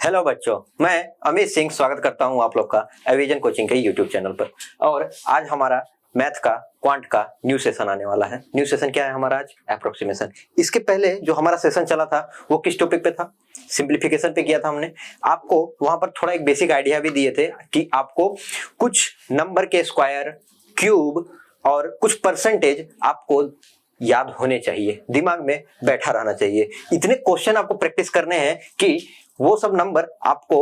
Hello बच्चों, मैं अमित सिंह स्वागत करता हूं आप लोग का एविजन कोचिंग के यूट्यूब चैनल पर। और आज हमारा मैथ का क्वांट का न्यू सेशन आने वाला है। न्यू सेशन क्या है हमारा? आज अप्रोक्सीमेशन। इसके पहले जो हमारा सेशन चला था वो किस टॉपिक पे था? सिंप्लीफिकेशन पे किया था हमने। आपको वहां पर थोड़ा एक बेसिक आइडिया भी दिए थे कि आपको कुछ नंबर के स्क्वायर, क्यूब और कुछ परसेंटेज आपको याद होने चाहिए, दिमाग में बैठा रहना चाहिए। इतने क्वेश्चन आपको प्रैक्टिस करने हैं कि वो सब नंबर आपको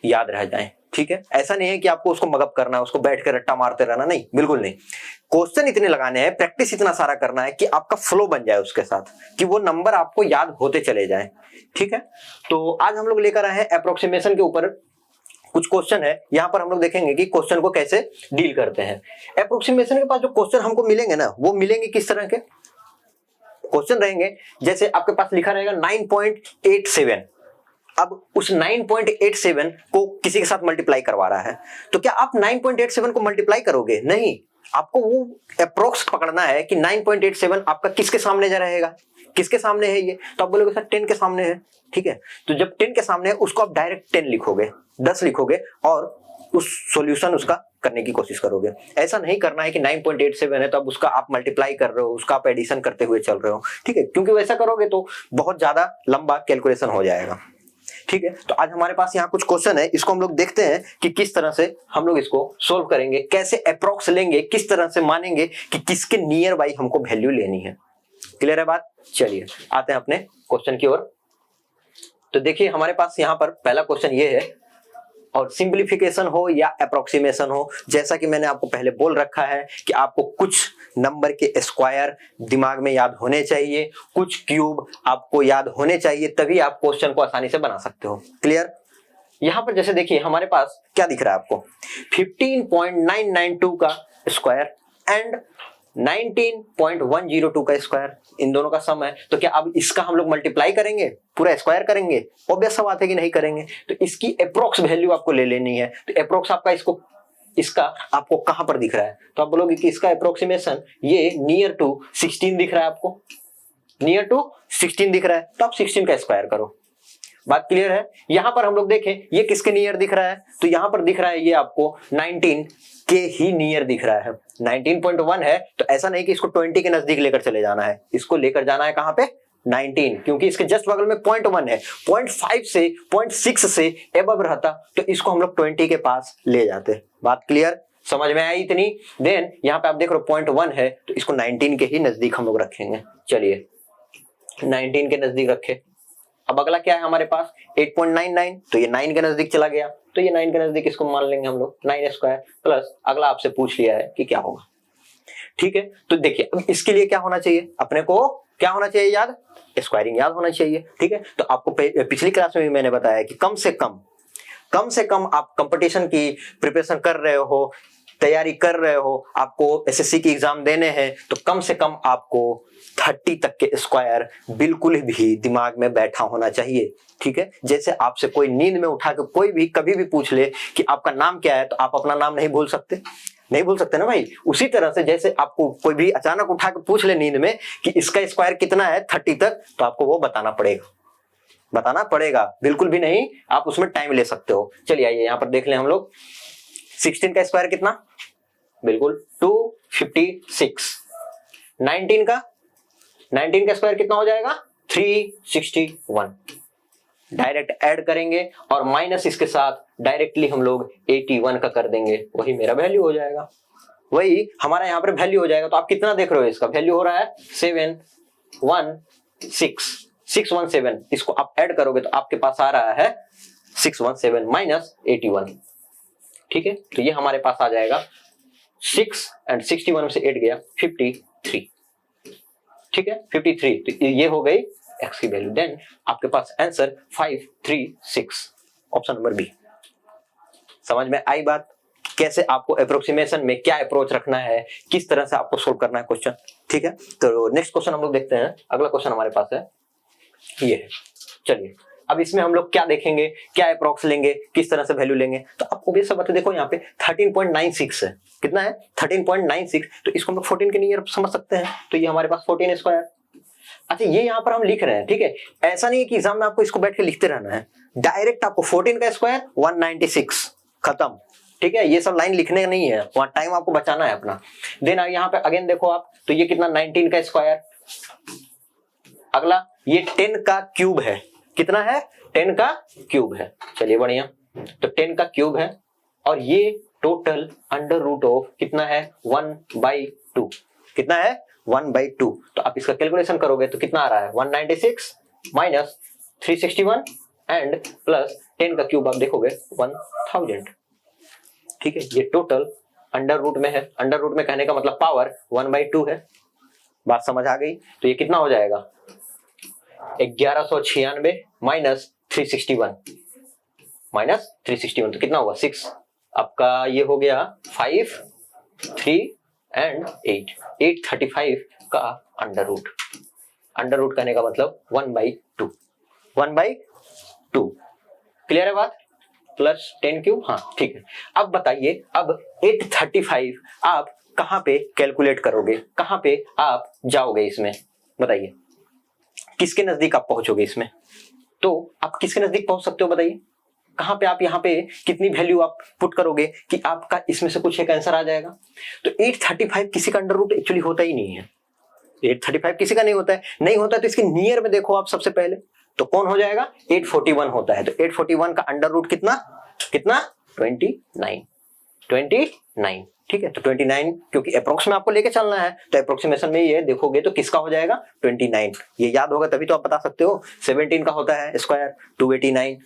याद रह जाएं। ठीक है, ऐसा नहीं है कि आपको उसको मगअप करना है, उसको बैठ कर रट्टा मारते रहना, नहीं, बिल्कुल नहीं। क्वेश्चन इतने लगाने हैं, प्रैक्टिस इतना सारा करना है कि आपका फ्लो बन जाए उसके साथ, कि वो नंबर आपको याद होते चले जाएं। ठीक है, तो आज हम लोग लेकर आए हैं अप्रोक्सीमेशन के ऊपर कुछ क्वेश्चन है। यहां पर हम लोग देखेंगे कि क्वेश्चन को कैसे डील करते हैं। अप्रोक्सीमेशन के पास जो क्वेश्चन हमको मिलेंगे ना, वो मिलेंगे किस तरह के क्वेश्चन रहेंगे। जैसे आपके पास लिखा रहेगा 9.87। अब उस 9.87 को किसी के साथ मल्टीप्लाई करवा रहा है, तो क्या आप 9.87 को मल्टीप्लाई करोगे? नहीं, आपको वो अप्रोक्स पकड़ना है कि 9.87 आपका किसके सामने जा रहेगा, किसके सामने है ये। तो आप बोलोगे सर 10 के सामने है। ठीक है, तो जब 10 के सामने है उसको आप डायरेक्ट 10 लिखोगे, 10 लिखोगे और उस सॉल्यूशन उसका करने की कोशिश करोगे। ऐसा नहीं करना है कि 9.87 है तो अब उसका आप मल्टीप्लाई कर रहे हो, उसका आप एडिशन करते हुए चल रहे हो। ठीक है, क्योंकि वैसा करोगे तो बहुत ज्यादा लंबा कैलकुलेशन हो जाएगा। ठीक है, तो आज हमारे पास यहाँ कुछ क्वेश्चन है, इसको हम लोग देखते हैं कि किस तरह से हम लोग इसको सोल्व करेंगे, कैसे अप्रोक्स लेंगे, किस तरह से मानेंगे कि किसके नियर बाई हमको वैल्यू लेनी है। क्लियर है बात? चलिए आते हैं अपने क्वेश्चन की ओर। तो देखिए हमारे पास यहाँ पर पहला क्वेश्चन ये है, और सिंप्लीफिकेशन हो या अप्रोक्सीमेशन हो, जैसा कि मैंने आपको पहले बोल रखा है कि आपको कुछ नंबर के स्क्वायर दिमाग में याद होने चाहिए, कुछ क्यूब आपको याद होने चाहिए, तभी आप क्वेश्चन को आसानी से बना सकते हो। क्लियर? यहां पर जैसे देखिए हमारे पास क्या दिख रहा है आपको, 15.992 का स्क्वायर एंड 19.102 का स्क्वायर, इन दोनों का सम है। तो क्या अब इसका हम लोग मल्टीप्लाई करेंगे, पूरा स्क्वायर करेंगे? ऑब्वियस सा बात है कि नहीं करेंगे। तो इसकी अप्रोक्स वैल्यू आपको ले लेनी है। तो अप्रोक्स आपका इसका आपको कहां पर दिख रहा है? तो आप बोलोगे कि इसका अप्रोक्सीमेशन ये नियर टू 16 दिख रहा है आपको, नियर टू 16 दिख रहा है, तो आप 16 का स्क्वायर करो। बात क्लियर है? यहां पर हम लोग देखें ये किसके नियर दिख रहा है, तो यहां पर दिख रहा है ये आपको 19 के ही नियर दिख रहा है। 19.1 है तो ऐसा नहीं कि इसको 20 के नजदीक लेकर चले जाना है, इसको लेकर जाना है कहां पे? 19, क्योंकि इसके जस्ट बगल में 0.1 है। 0.5 से 0.6 से एबव रहता तो इसको हम लोग 20 के पास ले जाते। बात क्लियर? समझ में आई इतनी? देन यहां पे आप देख रहे हो 0.1 है तो इसको 19 के ही नजदीक हम लोग रखेंगे। चलिए 19 के नजदीक रखे। अब अगला क्या है हमारे पास? 8.99, तो ये 9 के नजदीक चला गया, तो ये 9 के नजदीक इसको मान लेंगे हम लोग 9 स्क्वायर प्लस अगला आपसे पूछ लिया है कि क्या होगा। ठीक है, तो देखिए अब इसके लिए क्या होना चाहिए, अपने को क्या होना चाहिए याद? स्क्वायरिंग याद होना चाहिए। ठीक है, तो आपको पिछली क्लास में भी मैंने बताया कि कम से कम आप कंपटीशन की प्रिपरेशन कर रहे हो, तैयारी कर रहे हो, आपको एसएससी की एग्जाम देने हैं, तो कम से कम आपको 30 तक के स्क्वायर बिल्कुल भी दिमाग में बैठा होना चाहिए। ठीक है, जैसे आपसे कोई नींद में उठा के कोई भी कभी भी पूछ ले कि आपका नाम क्या है, तो आप अपना नाम नहीं भूल सकते, नहीं भूल सकते ना भाई। उसी तरह से जैसे आपको कोई भी अचानक उठा के पूछ ले नींद में कि इसका स्क्वायर कितना है 30 तक, तो आपको वो बताना पड़ेगा, बिल्कुल भी नहीं आप उसमें टाइम ले सकते हो। चलिए आइए यहाँ पर देख लें हम लोग 16 का स्क्वायर कितना, बिल्कुल 256। 19 का स्क्वायर कितना हो जाएगा? 361। डायरेक्ट ऐड करेंगे और माइनस इसके साथ डायरेक्टली हम लोग 81 का कर देंगे, वही मेरा वैल्यू हो जाएगा, वही हमारा यहाँ पर वैल्यू हो जाएगा। तो आप कितना देख रहे हो, इसका वैल्यू हो रहा है 617। इसको आप ऐड करोगे तो आपके पास आ रहा है 617 माइनस 81। ठीक है, तो ये हमारे पास आ जाएगा 6 और 61 में से 8 गया 53। ठीक है, 53, तो ये हो गई x की वैल्यू। देन आपके पास आंसर 536, ऑप्शन नंबर बी। समझ में आई बात? कैसे आपको अप्रोक्सीमेशन में क्या अप्रोच रखना है, किस तरह से आपको सोल्व करना है क्वेश्चन। ठीक है, तो नेक्स्ट क्वेश्चन हम लोग देखते हैं। अगला क्वेश्चन हमारे पास है ये है। चलिए अब इसमें हम लोग क्या देखेंगे, क्या अप्रोक्स लेंगे, किस तरह से वैल्यू लेंगे। तो आपको भी सब बातें देखो, यहाँ पे 13.96 है, कितना है? 13.96, तो इसको हम लोग 14 के नियर समझ सकते हैं, तो ये हमारे पास 14 स्क्वायर। अच्छा ये यहाँ पर हम लिख रहे हैं, ठीक है, ऐसा नहीं है कि एग्जाम में आपको इसको बैठ के लिखते रहना है, डायरेक्ट आपको 14 का स्क्वायर 196 खत्म। ठीक है, ये सब लाइन लिखने नहीं है, वहां टाइम आपको बचाना है अपना। देन यहाँ पे अगेन देखो आप, तो ये कितना 19 का स्क्वायर, अगला ये 10 का क्यूब है, कितना है 10 का क्यूब है, चलिए बढ़िया, तो 10 का क्यूब है, और ये टोटल अंडर रूट ऑफ कितना है 1/2, कितना है 1/2। तो आप इसका कैलकुलेशन करोगे तो कितना आ रहा है 196 माइनस 361 एंड प्लस 10 का क्यूब आप देखोगे 1000। ठीक है, ये टोटल अंडर रूट में है, अंडर रूट में कहने का मतलब पावर 1/2 है, बात समझ आ गई। तो ये कितना हो जाएगा 1196 माइनस 361 तो कितना होगा 6, आपका ये हो गया 5, 3 एंड 835 का अंडर रूट। अंडर रूट कहने का मतलब 1/2 क्लियर है बात, प्लस 10 क्यूब, हाँ ठीक है। अब बताइए, अब 835 आप कहां पे कैलकुलेट करोगे, कहां पे आप जाओगे इसमें, बताइए किसके नजदीक आप पहुंचोगे इसमें, तो आप किसके नजदीक पहुंच सकते हो बताइए, कहां पे आप यहाँ पे कितनी वैल्यू आप पुट करोगे कि आपका इसमें से कुछ एक आंसर आ जाएगा। तो 835 किसी का अंडर रूट एक्चुअली होता ही नहीं है, 835 किसी का नहीं होता है, नहीं होता तो इसके नियर में देखो आप सबसे पहले, तो कौन हो जाएगा 841 होता है। तो 841 का अंडर रूट कितना 29, ठीक है। तो 29 क्योंकि अप्रोक्स में आपको लेके चलना है, तो अप्रोक्सीमेशन में ये देखोगे तो किसका हो जाएगा 29, ये याद होगा तभी तो आप बता सकते हो। 17 का होता है स्क्वायर 289,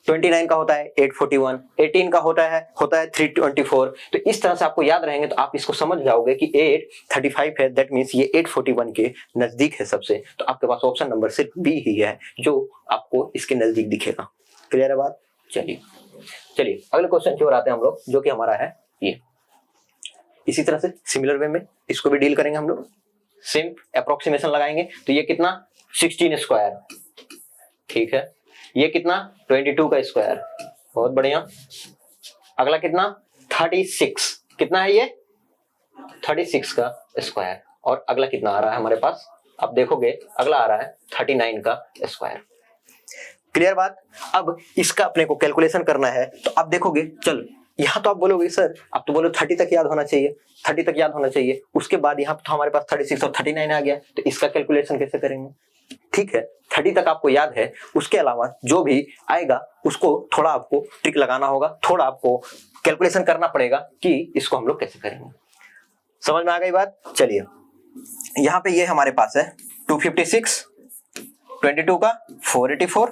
29 का होता है 841, 18 का होता है 324। तो इस तरह से आपको याद रहेंगे तो आप इसको समझ जाओगे कि 835 है, दैट मीन्स ये 841 के नजदीक है सबसे। तो आपके पास ऑप्शन नंबर सिर्फ बी ही है जो आपको इसके नजदीक दिखेगा। क्लियर है बात, चलिए अगले क्वेश्चन की ओर आते हैं हम लोग, जो कि हमारा है ये। इसी तरह से सिमिलर वे में इसको भी डील करेंगे हम लोग, सेम अप्रोक्सीमेशन लगाएंगे। तो ये कितना 16 स्क्वायर, ठीक है, ये कितना 22 का स्क्वायर, बहुत बढ़िया। अगला कितना 36, कितना है ये 36 का स्क्वायर, और अगला कितना आ रहा है हमारे पास, आप देखोगे अगला आ रहा है 39 का स्क्वायर। क्लियर बात। अब इसका अपने को कैलकुलेशन करना है, तो आप देखोगे चल यहाँ तो आप बोलोगे सर आप तो बोलो 30 तक याद होना चाहिए, 30 तक याद होना चाहिए, उसके बाद यहाँ तो हमारे पास 36 और 39 आ गया, तो इसका कैलकुलेशन कैसे करेंगे। ठीक है, 30 तक आपको याद है, उसके अलावा जो भी आएगा उसको थोड़ा आपको ट्रिक लगाना होगा, थोड़ा आपको कैलकुलेशन करना पड़ेगा कि इसको हम लोग कैसे करेंगे। समझ में आ गई बात। चलिए यहाँ पे ये हमारे पास है 256, 22 का 484,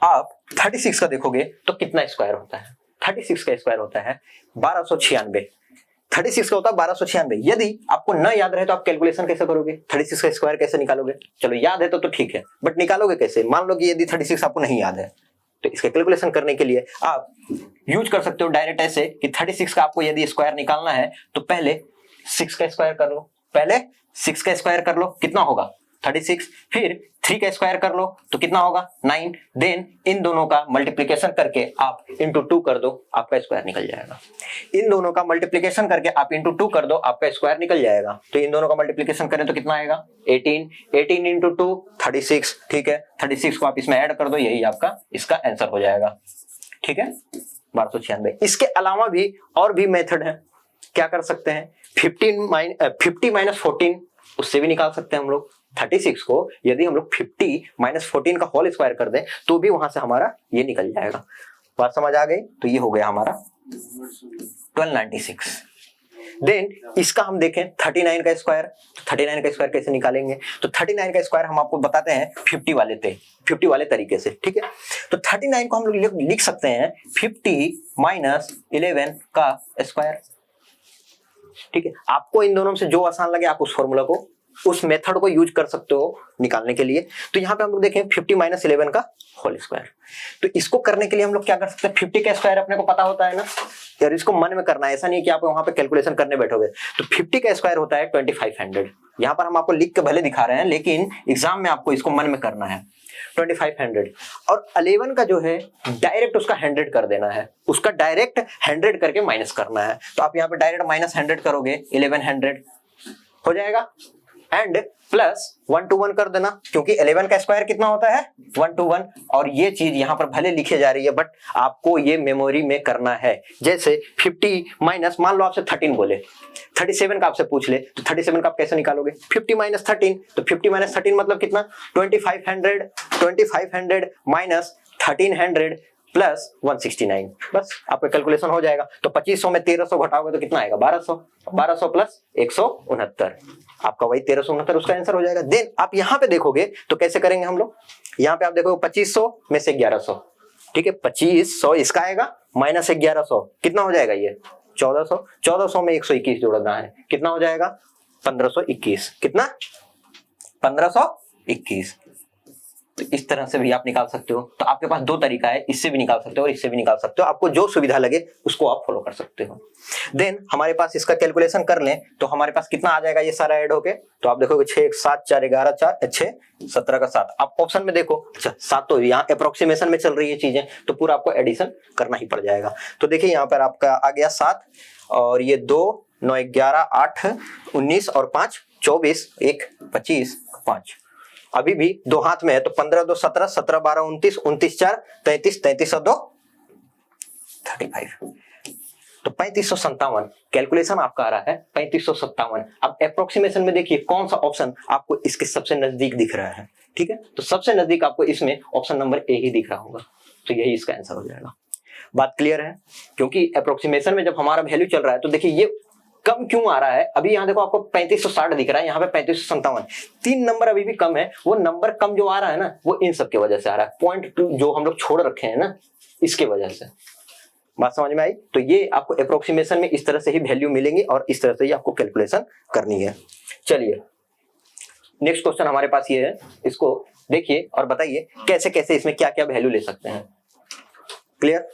आप 36 का देखोगे तो कितना स्क्वायर होता है, 36 का स्क्वायर होता है 1296, 36 का होता है 1296। यदि आपको न याद रहे तो आप कैलकुलेशन कैसे करोगे, 36 का स्क्वायर कैसे निकालोगे। चलो याद है तो ठीक है, बट निकालोगे कैसे। मान लो कि यदि 36 आपको नहीं याद है, तो इसका कैलकुलेशन करने के लिए आप यूज कर सकते हो डायरेक्ट ऐसे कि 36 का आपको यदि स्क्वायर निकालना है तो पहले 6 का स्क्वायर कर लो, पहले 6 का स्क्वायर कर लो, कितना होगा 36, फिर 3 का स्क्वायर कर लो तो कितना होगा 9, देन इन दोनों का मल्टीप्लिकेशन करके आप इंटू 2 कर दो, आपका स्क्वायर निकल जाएगा। इन दोनों का मल्टीप्लिकेशन करके आप इंटू 2 कर दो, आपका स्क्वायर निकल जाएगा। तो इन दोनों का मल्टीप्लिकेशन करें तो कितना आएगा 18 इंटू 2 36, ठीक है, 36 को आप इसमें ऐड कर दो, यही आपका इसका आंसर हो जाएगा। ठीक है 1296। इसके अलावा भी और भी मेथड है, क्या कर सकते हैं 50 माइनस 14 उससे भी निकाल सकते हैं हम लोग। 36 को यदि हम लोग 50 माइनस 14 का होल स्क्वायर कर दें तो भी वहां से हमारा ये निकल जाएगा। बात समझ आ गई। तो ये हो गया हमारा 1296। देन इसका हम देखें 39 का स्क्वायर, 39 का स्क्वायर कैसे निकालेंगे। तो 39 का स्क्वायर हम आपको बताते हैं 50 वाले तरीके से। ठीक है, तो 39 को हम लोग लिख सकते हैं 50 माइनस 11 का स्क्वायर। ठीक है, आपको इन दोनों में से जो आसान लगे आप उस फॉर्मूला को, उस मेथड को यूज कर सकते हो निकालने के लिए। तो यहाँ पे हम लोग देखें 50 माइनस 11 का होल स्क्वायर। तो इसको करने के लिए हम लोग क्या कर सकते हैं, 50 का स्क्वायर अपने को पता होता है ना यार, इसको मन में करना है, ऐसा नहीं कि आप वहां पे कैलकुलेशन करने बैठोगे। तो 50 का स्क्वायर होता है 2500। यहाँ पर हम आपको लिख के भले दिखा रहे हैं लेकिन एग्जाम में आपको इसको मन में करना है 2500। और 11 का जो है डायरेक्ट उसका 100 कर देना है, उसका डायरेक्ट 100 करके माइनस करना है। तो आप यहाँ पे डायरेक्ट माइनस 100 करोगे 1100 हो जाएगा। एंड प्लस 1 to 1 कर देना, क्योंकि 11 का स्क्वायर कितना होता है 1 to 1। और ये चीज यहाँ पर भले लिखे जा रही है बट आपको ये मेमोरी में करना है। जैसे 50 माइनस, मान लो आपसे 13 बोले, 37 का आपसे पूछ ले तो 37 का आप कैसे निकालोगे, 50 माइनस 13, तो 50 माइनस 13 मतलब कितना 2500 माइनस 1300 प्लस 169, बस आपका कैलकुलेशन हो जाएगा। तो 2500 में 1300 घटाओगे तो कितना आएगा 1200, 1200 प्लस 169, आपका वही 1369 उसका आंसर हो जाएगा। देन आप यहाँ पे देखोगे तो कैसे करेंगे हम लोग, यहाँ पे आप देखो 2500 में से 1100, ठीक है 2500 इसका आएगा माइनस 1100, कितना हो जाएगा ये 1400, 1400 में 121 जोड़ना है, कितना हो जाएगा 1521, कितना 1521। तो इस तरह से भी आप निकाल सकते हो। तो आपके पास दो तरीका है, इससे भी निकाल सकते हो और इससे भी निकाल सकते हो, आपको जो सुविधा लगे उसको आप फॉलो कर सकते हो। देन हमारे पास इसका कैलकुलेशन कर लें तो हमारे पास कितना आ जाएगा ये सारा ऐड होके, तो आप देखोगे 6 7 4 11 4 6 17 का 7, आप ऑप्शन में देखो, अच्छा 7 तो यहाँ अप्रोक्सीमेशन में चल रही है चीजें, तो पूरा आपको एडिशन करना ही पड़ जाएगा। तो देखिए यहाँ पर आपका आ गया 7 और ये 2 9 11 8 19 और 5 24 1 25 5, अभी भी दो हाथ में है तो 15 2 17 17 12 29 29 4 33 33 और 2 35, तो 3557 कैलकुलेशन आपका आ रहा है 3557। अब अप्रोक्सीमेशन में देखिए कौन सा ऑप्शन आपको इसके सबसे नजदीक दिख रहा है, ठीक है, तो सबसे नजदीक आपको इसमें ऑप्शन नंबर ए ही दिख रहा होगा, तो यही इसका आंसर हो जाएगा। बात क्लियर है, क्योंकि अप्रोक्सीमेशन में जब हमारा वैल्यू चल रहा है तो देखिए ये कम क्यों आ रहा है, अभी यहाँ देखो आपको 3560 दिख रहा है, यहाँ पे 3557, 3 नंबर अभी भी कम है, वो नंबर कम जो आ रहा है ना वो इन सब के वजह से आ रहा है, 0.2 जो हम लोग छोड़ रखे हैं ना इसके वजह से। बात समझ में आई? तो ये आपको अप्रोक्सीमेशन में इस तरह से ही वैल्यू मिलेंगी और इस तरह से ही आपको कैलकुलेशन करनी है। चलिए नेक्स्ट क्वेश्चन हमारे पास ये है, इसको देखिए और बताइए कैसे कैसे इसमें क्या क्या वैल्यू ले सकते हैं। क्लियर?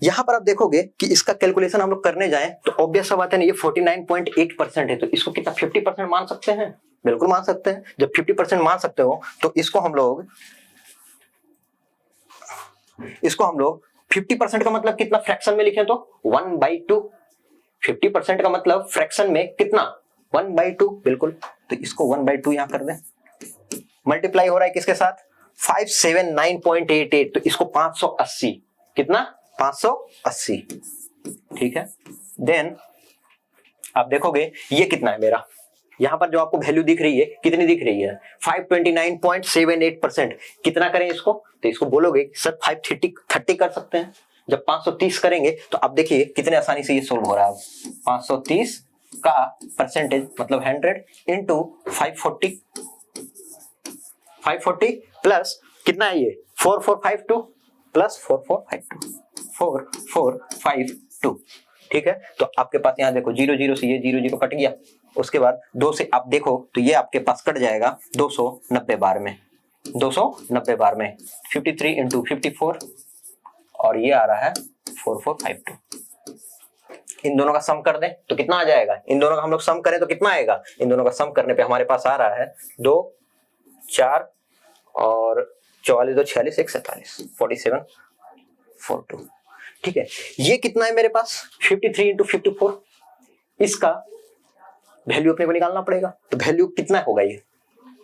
यहां पर आप देखोगे कि इसका कैलकुलेशन हम लोग करने जाएं तो ऑब्वियस सा बात है ना, ये 49.8% है, तो इसको कितना 50% मान सकते हैं? बिल्कुल मान सकते हैं। जब 50% मान सकते हो तो इसको हम लोग 50% का मतलब कितना फ्रैक्शन में लिखें तो 1/2, 50% का मतलब फ्रैक्शन में कितना 1/2, बिल्कुल, तो इसको 1/2 यहां कर दें, मल्टीप्लाई हो रहा है किसके साथ 579.88, तो इसको 580, कितना 580, ठीक है। देन आप देखोगे ये कितना है मेरा, यहां पर जो आपको वैल्यू दिख रही है कितनी दिख रही है 529.78%, कितना करें इसको, तो इसको बोलोगे सर 530 कर सकते हैं। जब 530 करेंगे तो आप देखिए कितने आसानी से ये सोल्व हो रहा है। 530 का परसेंटेज मतलब 100 इंटू 540 प्लस कितना है ये 4452 प्लस 4452, ठीक है। तो आपके पास यहाँ देखो 0 0 से ये 0 0 कट गया, उसके बाद 2 से आप देखो तो ये आपके पास कट जाएगा 290 बार में, 290 बार में 53 इंटू 54 और ये आ रहा है 4452। इन दोनों का सम कर दें तो कितना आ जाएगा, इन दोनों का हम लोग सम करें तो कितना आएगा, इन दोनों का सम करने पे हमारे पास आ रहा है 2 4 और 44 2 46 1 47 4742, ठीक है। ये कितना है मेरे पास 53 इंटू 54, इसका वैल्यू अपने को निकालना पड़ेगा, तो वैल्यू कितना होगा ये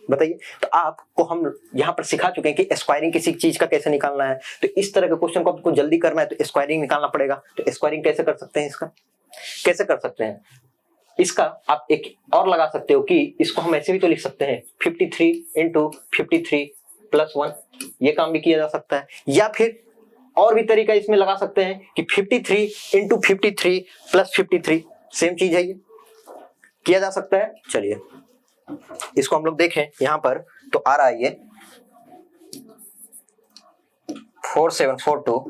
बताइए। तो आपको हम यहां पर सिखा चुके हैं कि स्क्वायरिंग किसी चीज का कैसे निकालना है, तो इस तरह के क्वेश्चन को आपको जल्दी करना है तो स्क्वायरिंग निकालना पड़ेगा। तो स्क्वायरिंग कैसे कर सकते हैं, इसका कैसे कर सकते हैं, इसका आप एक और लगा सकते हो कि इसको हम ऐसे भी तो लिख सकते हैं 53 इंटू 53 प्लस 1, ये काम भी किया जा सकता है, या फिर और भी तरीका इसमें लगा सकते हैं कि 53 इंटू 53 प्लस 53, सेम चीज है, ये किया जा सकता है। चलिए इसको हम लोग देखें यहां पर तो आ रहा है ये 4742,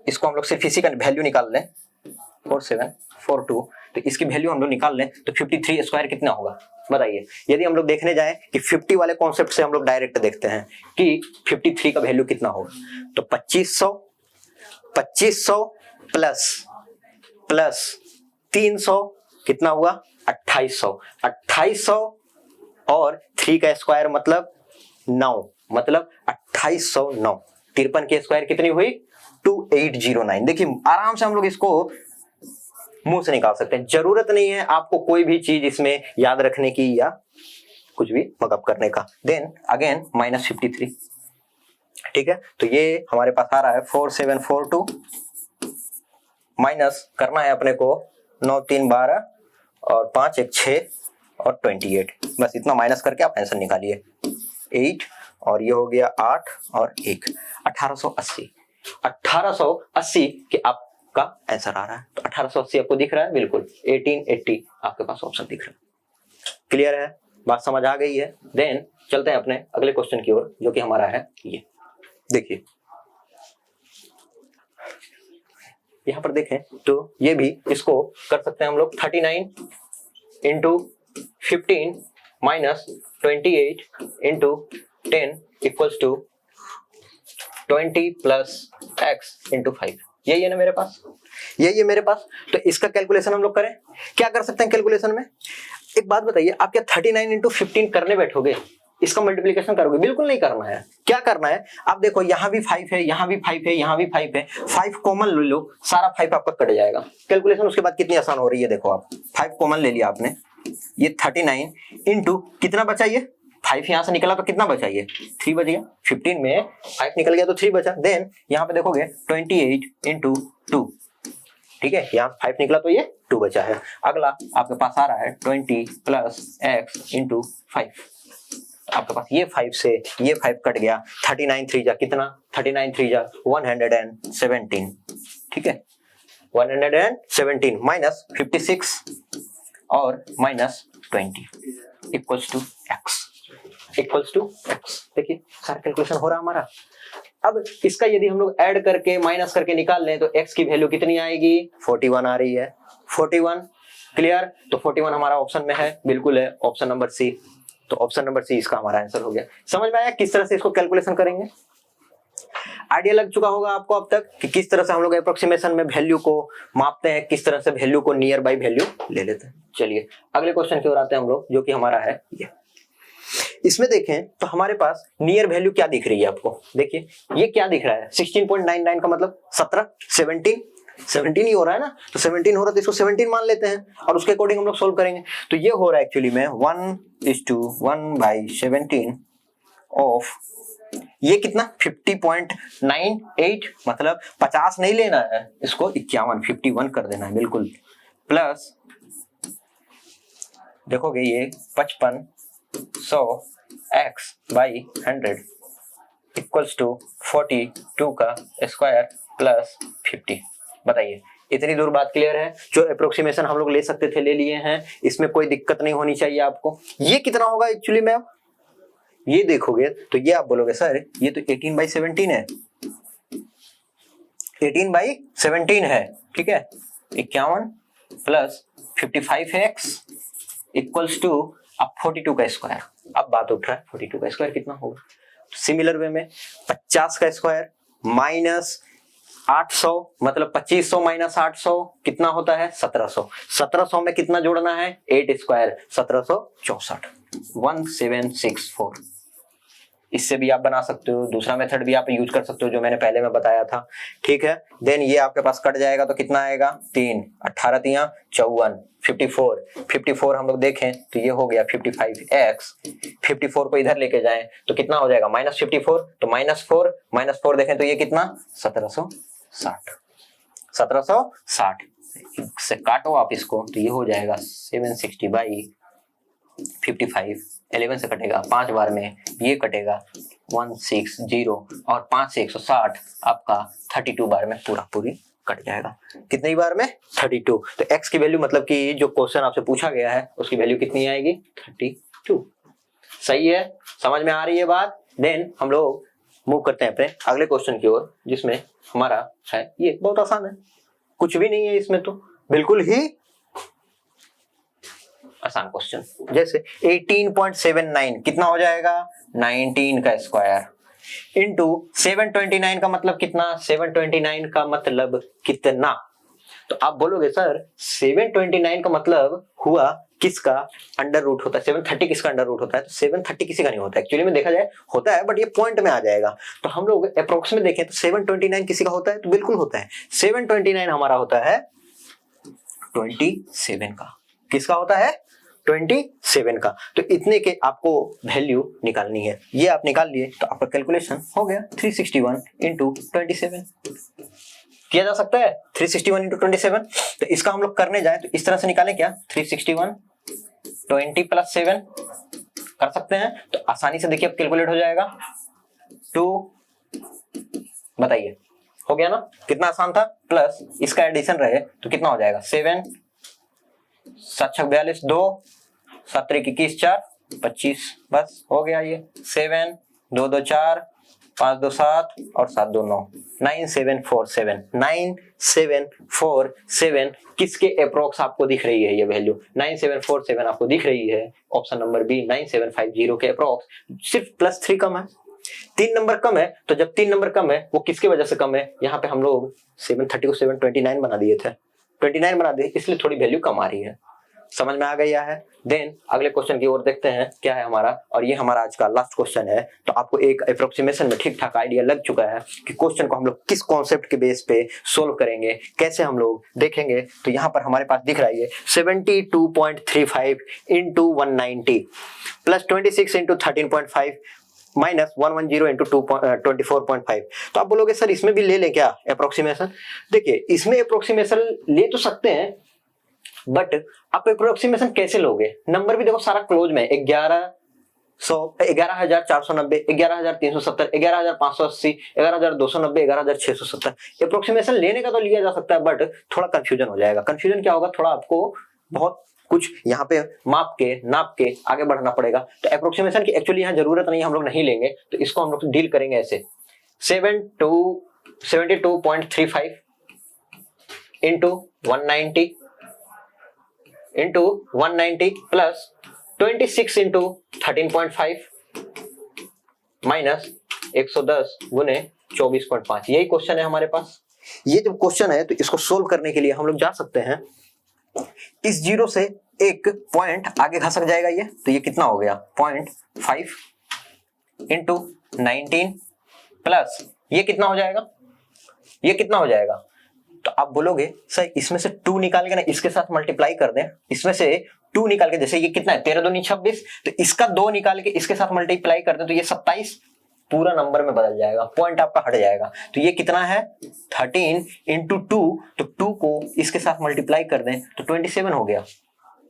इसको हम लोग सिर्फ इसी का वैल्यू निकाल लें 4742, तो इसकी वैल्यू हम लोग निकाल लें तो 53 स्क्वायर कितना होगा बताइए। यदि हम लोग देखने जाएं कि 50 वाले कॉन्सेप्ट से हम लोग डायरेक्ट देखते हैं कि 53 का वैल्यू कितना होगा, तो 2500 प्लस 300 कितना हुआ 2800 और 3 का स्क्वायर मतलब 9, मतलब 2809, 53 की स्क्वायर कितनी हुई 2809। देखिए आराम से हम लोग इसको मुंह से निकाल सकते हैं। जरूरत नहीं है आपको कोई भी चीज इसमें याद रखने की या कुछ भी मगअप करने का। देन अगेन -53, ठीक है। तो ये हमारे पास आ रहा है 4742, माइनस करना है अपने को 9 3 12 और 5 1 6 और 28, बस इतना माइनस करके आप आंसर निकालिए 8 और ये हो गया 8 और 1 1880। 1880 के आपका आंसर आ रहा है। तो 1880 आपको दिख रहा है, बिल्कुल 1880 आपके पास ऑप्शन दिख रहा है। क्लियर है, बात समझ आ गई है। देन चलते हैं अपने अगले क्वेश्चन की ओर, जो कि हमारा है ये। देखिए यहां पर देखें तो ये भी इसको कर सकते हैं हम लोग 39 into 15 minus 28 into 10 equals to 20 plus x into 5। यही है ना मेरे पास, यही है मेरे पास। तो इसका कैलकुलेशन हम लोग करें, क्या कर सकते हैं कैलकुलेशन में। एक बात बताइए, आप क्या 39 इंटू 15 करने बैठोगे, इसका मल्टीप्लिकेशन करोगे? बिल्कुल नहीं करना है। क्या करना है, आप देखो यहाँ भी 5 है, यहाँ भी 5 है, यहाँ भी 5 है, 5 कॉमन ले लो, सारा 5 आपका कट जाएगा। कैलकुलेशन उसके बाद कितनी आसान हो रही है, देखो आप 5 कॉमन ले लिया आपने, ये 39 इंटू कितना बचा, ये 5 यहाँ से निकला तो कितना बचा, ये 3 बच गया। 15 में 5 निकल गया तो 3 बचा। देन यहाँ पे देखोगे 28 इंटू 2, ठीक है, यहाँ 5 निकला तो ये 2 बचा है। अगला आपके पास आ रहा है 20 प्लस x इंटू 5। आपके पास ये 5 से ये 5 कट गया, 39 3 जा कितना, 39 3 जा 117, ठीक है, 117 माइनस 56 और माइनस 20 इक्वल्स टू x। देखिए सारा कैलकुलेशन हो रहा है हमारा। अब इसका यदि हम लोग ऐड करके माइनस करके निकाल लें तो x की वैल्यू कितनी आएगी, 41 आ रही है, 41। क्लियर, तो 41 हमारा ऑप्शन में है, बिल्कुल है, ऑप्शन नंबर सी। तो ऑप्शन नंबर सी इसका हमारा आंसर हो गया। समझ में आया किस तरह से इसको कैलकुलेशन करेंगे? आइडिया लग चुका होगा आपको अब तक कि किस तरह से हम लोग अप्रोक्सीमेशन में वैल्यू को मापते हैं, किस तरह से वैल्यू को नियर बाई वैल्यू ले लेते हैं। चलिए अगले क्वेश्चन की ओर आते हैं हम लोग, जो कि हमारा है ये। इसमें देखें तो हमारे पास नियर वैल्यू क्या दिख रही है आपको, देखिए ये क्या दिख रहा है, 16.99 का मतलब 17, 17 ही हो रहा है ना, तो 17 हो रहा है तो इसको 17 मान लेते हैं और उसके अकॉर्डिंग हम लोग सोल्व करेंगे। तो ये हो रहा है एक्चुअली में 1:1/17 ऑफ ये कितना 50.98, मतलब 50 नहीं लेना है, इसको 51 कर देना है बिल्कुल, प्लस देखोगे ये 5500 x/100 इक्वल्स टू 42 का स्क्वायर प्लस 50। बताइए इतनी दूर बात क्लियर है? जो अप्रोक्सीमेशन हम लोग ले सकते थे ले लिए हैं, इसमें कोई दिक्कत नहीं होनी चाहिए आपको। ये कितना होगा एक्चुअली में, आप ये देखोगे तो ये आप बोलोगे सर ये तो 18/17 है, 18/17 है, ठीक है, 51 प्लस 55x इक्वल्स टू अब 42 का स्क्वायर। अब बात उठ रहा है 42 का स्क्वायर कितना होगा। सिमिलर वे में 50 का स्क्वायर माइनस 800, मतलब 2500 माइनस 800 कितना होता है 1700। 1700 में कितना जोड़ना है 8 स्क्वायर 1764, 1764। इससे भी आप बना सकते हो, दूसरा मेथड भी आप यूज कर सकते हो जो मैंने पहले में बताया था, ठीक है। देन ये आपके पास कट जाएगा तो कितना आएगा 3, 18 3 54, 54 हम लोग देखें तो ये हो गया 55x। 54 को इधर लेके जाएं तो कितना हो जाएगा -54, तो -4 देखें तो ये कितना 1760 से काटो आप इसको तो ये हो जाएगा 760/55। 11 से कटेगा 5 बार में, ये कटेगा 160 और 5 से 160 आपका 32 बार में पूरी कट जाएगा। कितनी बार में 32। तो x की वैल्यू मतलब कि जो क्वेश्चन आपसे पूछा गया है उसकी वैल्यू कितनी आएगी 32। सही है, समझ में आ रही है बात। देन हम लोग मूव करते हैं अपने अगले क्वेश्चन की ओर, जिसमें हमारा है ये बहुत आसान है, कुछ भी नहीं है इसमें, तो बिल्कुल ही आसान क्वेश्चन। जैसे 18.79 कितना हो जाएगा 19 का स्क्वायर इंटू 729 का मतलब कितना, 729 का मतलब कितना। तो आप बोलोगे सर 729 का मतलब हुआ किसका अंडर रूट होता है, 730 किसका अंडर रूट होता है, तो 730 किसी का नहीं होता एक्चुअली में, देखा जाए होता है बट ये पॉइंट में आ जाएगा। तो हम लोग अप्रोक्स में देखें तो 729 किसी का होता है, तो बिल्कुल होता है। 729 हमारा होता है 27 का। किसका होता है? 27 का। तो इतने के आपको वैल्यू निकालनी है, ये आप निकाल लिए तो आपका कैलकुलेशन हो गया 361 इंटू 27। किया जा सकता है 361 इंटू 27। तो इसका हम लोग करने जाए तो इस तरह से निकालें क्या, 361 20 प्लस 7 कर सकते हैं। तो आसानी से देखिए अब कैलकुलेट हो जाएगा 2, बताइए हो गया ना, कितना आसान था। प्लस इसका एडिशन रहे तो कितना हो जाएगा 7 7 6 42 2 7 3 21 4 25, बस हो गया ये 7 2 2 4 5 2 7 और 7 2 9 9747 9747 किसके अप्रोक्स आपको दिख रही है ये वैल्यू 9747 आपको दिख रही है। ऑप्शन नंबर बी 9750 के अप्रोक्स। सिर्फ +3 कम है, 3 नंबर कम है। तो जब 3 नंबर कम है वो किसकी वजह से कम है, यहाँ पे हम लोग 730 को 729 बना दिए थे, 29 बना दिए, इसलिए थोड़ी वैल्यू कम आ रही है। समझ में आ गया है। देन अगले क्वेश्चन की ओर देखते हैं क्या है हमारा, और ये हमारा आज का लास्ट क्वेश्चन है। तो आपको एक अप्रोक्सीमेशन में ठीक ठाक आइडिया लग चुका है कि क्वेश्चन को हम लोग किस कॉन्सेप्ट के बेस पे सोल्व करेंगे, कैसे हम लोग देखेंगे। तो यहाँ पर हमारे पास दिख रहा है 72.35 into 190 plus 26 into 13.5 minus 110 into 24.5। तो आप बोलोगे सर इसमें भी ले लें क्या अप्रोक्सीमेशन। देखिए इसमें अप्रोक्सीमेशन ले तो सकते हैं, बट आप अप्रोक्सीमेशन कैसे लोगे, नंबर भी देखो सारा क्लोज में 1100 11490 11370 11580 11290 11670। अप्रोक्सीमेशन लेने का तो लिया जा सकता है, बट थोड़ा कंफ्यूजन हो जाएगा। कंफ्यूजन क्या होगा, थोड़ा आपको बहुत कुछ यहाँ पे माप के नाप के आगे बढ़ना पड़ेगा। तो अप्रोक्सीमेशन की एक्चुअली यहाँ जरूरत नहीं, हम लोग नहीं लेंगे। तो इसको हम लोग डील करेंगे ऐसे 72.35 into 190 into 190 plus 26 into 13.5 minus 110 गुने 24.5। यही क्वेश्चन है हमारे पास। ये जब क्वेश्चन है तो इसको सोल्व करने के लिए हम लोग जा सकते हैं, इस जीरो से एक पॉइंट आगे खसक जाएगा ये, तो ये कितना हो गया 0.5 इंटू 19 प्लस ये कितना हो जाएगा, ये कितना हो जाएगा। तो आप बोलोगे सर इसमें से 2 निकाल के ना इसके साथ मल्टीप्लाई कर दें, इसमें से 2 निकाल के, जैसे ये कितना है 13 दूनी 26, तो इसका 2 निकाल के इसके साथ मल्टीप्लाई कर दें तो ये 27 पूरा नंबर में बदल जाएगा, पॉइंट आपका हट जाएगा। तो ये कितना है 13 इंटू 2, तो 2 को इसके साथ मल्टीप्लाई कर दें तो 27 हो गया।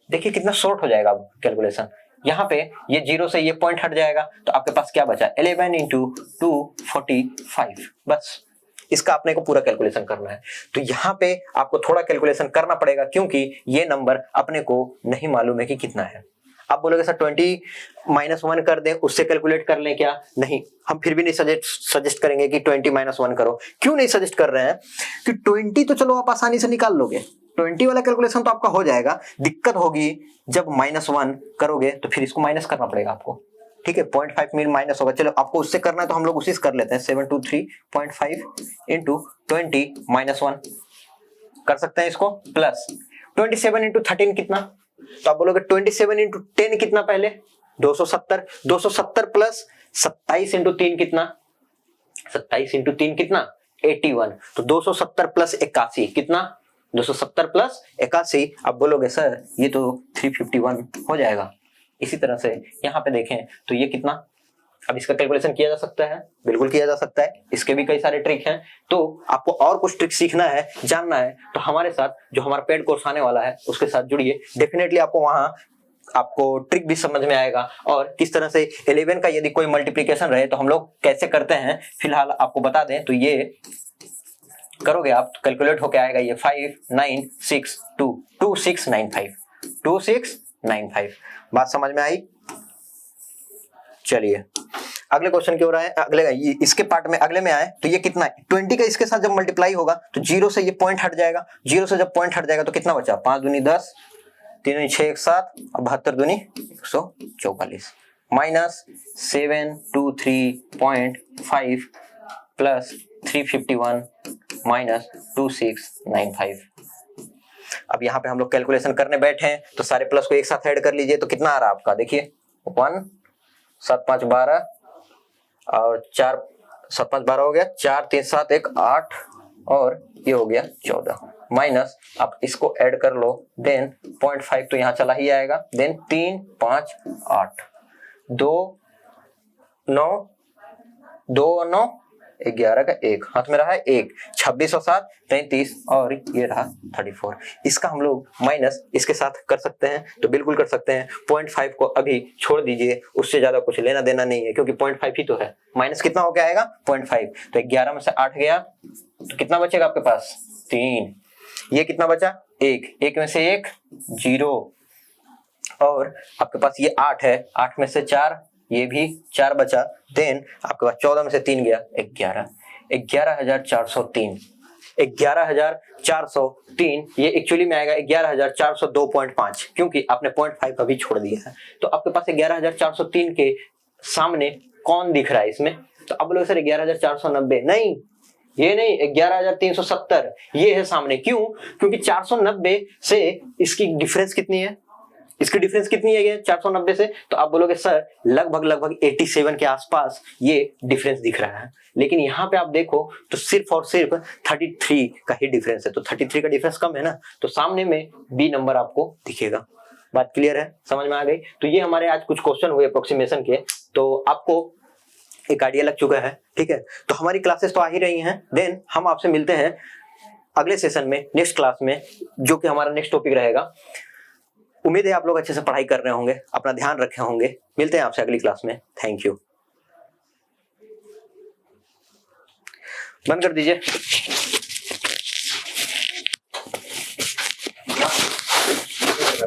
देखिए कितना शॉर्ट हो जाएगा कैलकुलेशन। यहाँ पे ये जीरो से ये पॉइंट हट जाएगा, तो आपके पास क्या बचा 11 इंटू 2 45। बस इसका अपने को पूरा कैलकुलेशन करना है। तो यहाँ पे आपको थोड़ा कैलकुलेशन करना पड़ेगा, क्योंकि ये नंबर अपने को नहीं मालूम है कि कितना है। आप बोलोगे सर 20 - 1 कर दें, उससे कैलकुलेट कर लें क्या, नहीं, हम फिर भी नहीं सजेस्ट करेंगे कि 20 - 1 करो। क्यों नहीं सजेस्ट कर रहे हैं कि 20 तो चलो आप आसानी से निकाल लोगे, 20 वाला कैलकुलेशन तो आपका हो जाएगा। दिक्कत होगी जब -1 करोगे तो फिर इसको माइनस करना पड़ेगा आपको, ठीक है। 0.5 मिल माइनस होगा, चलो आपको उससे करना है तो हम लोग उसी से कर लेते हैं। 723.5 इंटू 20 - 1 कर सकते हैं इसको, प्लस 27 इंटू 13 कितना, तो आप बोलोगे 27 इंटू 10 कितना, पहले 270 270 प्लस 27 इंटू 3 कितना, 27 इंटू 3 कितना 81, तो 270 प्लस 81 कितना 270 प्लस 81। आप बोलोगे सर ये तो 351 हो जाएगा। इसी तरह से यहाँ पे देखें तो ये कितना, अब इसका कैलकुलेशन किया जा सकता है, बिल्कुल किया जा सकता है। इसके भी कई सारे ट्रिक हैं, तो आपको और कुछ ट्रिक सीखना है, जानना है, तो हमारे साथ जो हमारा पेड कोर्स आने वाला है उसके साथ जुड़िए। डेफिनेटली आपको वहां आपको ट्रिक भी समझ में आएगा, और किस तरह से 11 का यदि कोई मल्टीप्लीकेशन रहे तो हम लोग कैसे करते हैं फिलहाल आपको बता दें। तो ये करोगे आप तो कैलकुलेट होके आएगा ये 5962 2695 2695। बात समझ में आई। चलिए अगले क्वेश्चन की ओर आए, अगले इसके पार्ट में अगले में आए। तो ये कितना है 20 का इसके साथ जब मल्टीप्लाई होगा तो जीरो से ये पॉइंट हट जाएगा, जीरो से जब पॉइंट हट जाएगा तो कितना बचा 5 दूनी 10 3 दूनी 6 1 7 और 72 दूनी 144 माइनस 723.5 प्लस 351 माइनस 2695। अब यहाँ पे हम लोग कैलकुलेशन करने बैठे हैं तो सारे प्लस को एक साथ ऐड कर लीजिए, तो कितना आ रहा है आपका, देखिए 1 7 5 12 और 4 7 5 12 हो गया, 4 3 7 1 8 और ये हो गया 14। माइनस आप इसको ऐड कर लो, देन 0.5 तो यहाँ चला ही आएगा, देन 3 5 8 2 9 2 9 11 का 1 हाथ में रहा है 1, 26 और 7 33 और ये रहा 34। इसका हम लोग माइनस इसके साथ कर सकते हैं, तो बिल्कुल कर सकते हैं। 0.5 को अभी छोड़ दीजिए, उससे ज्यादा कुछ लेना देना नहीं है क्योंकि 0.5 ही तो है। माइनस कितना हो गया आएगा 0.5, तो 11 में से 8 गया तो कितना बचेगा आपके पास 3। ये कितना बचा 1, 1 में से 1 0 और आपके पास ये 8 है, 8 में से 4 ये भी 4 बचा, देन आपके पास 14 में से 3 गया 11, 11,403। 11,403 ये एक्चुअली में आएगा 11,402.5 क्योंकि आपने 0.5 अभी छोड़ दिया है। तो आपके पास 11,403 के सामने कौन दिख रहा है इसमें, तो अब बोलो सर 11,490 नहीं, ये नहीं 11,370 ये है सामने। क्यों? क्योंकि 490 से इसकी डिफरेंस कितनी है, इसकी डिफरेंस कितनी है ये 490 से, तो आप बोलोगे सर लगभग 87 के आसपास ये डिफरेंस दिख रहा है। लेकिन यहाँ पे आप देखो तो सिर्फ और सिर्फ 33 का ही डिफरेंस है, तो 33 का डिफरेंस कम है ना, तो सामने में बी नंबर आपको दिखेगा। बात क्लियर है, समझ में आ गई? तो ये हमारे आज कुछ क्वेश्चन हुए अप्रोक्सीमेशन के, तो आपको एक आइडिया लग चुका है, ठीक है। तो हमारी क्लासेस तो आ ही रही हैं, देन हम आपसे मिलते हैं अगले सेशन में, नेक्स्ट क्लास में, जो कि हमारा नेक्स्ट टॉपिक रहेगा। उम्मीद है आप लोग अच्छे से पढ़ाई कर रहे होंगे, अपना ध्यान रखे होंगे। मिलते हैं आपसे अगली क्लास में। Thank you. बंद कर दीजिए।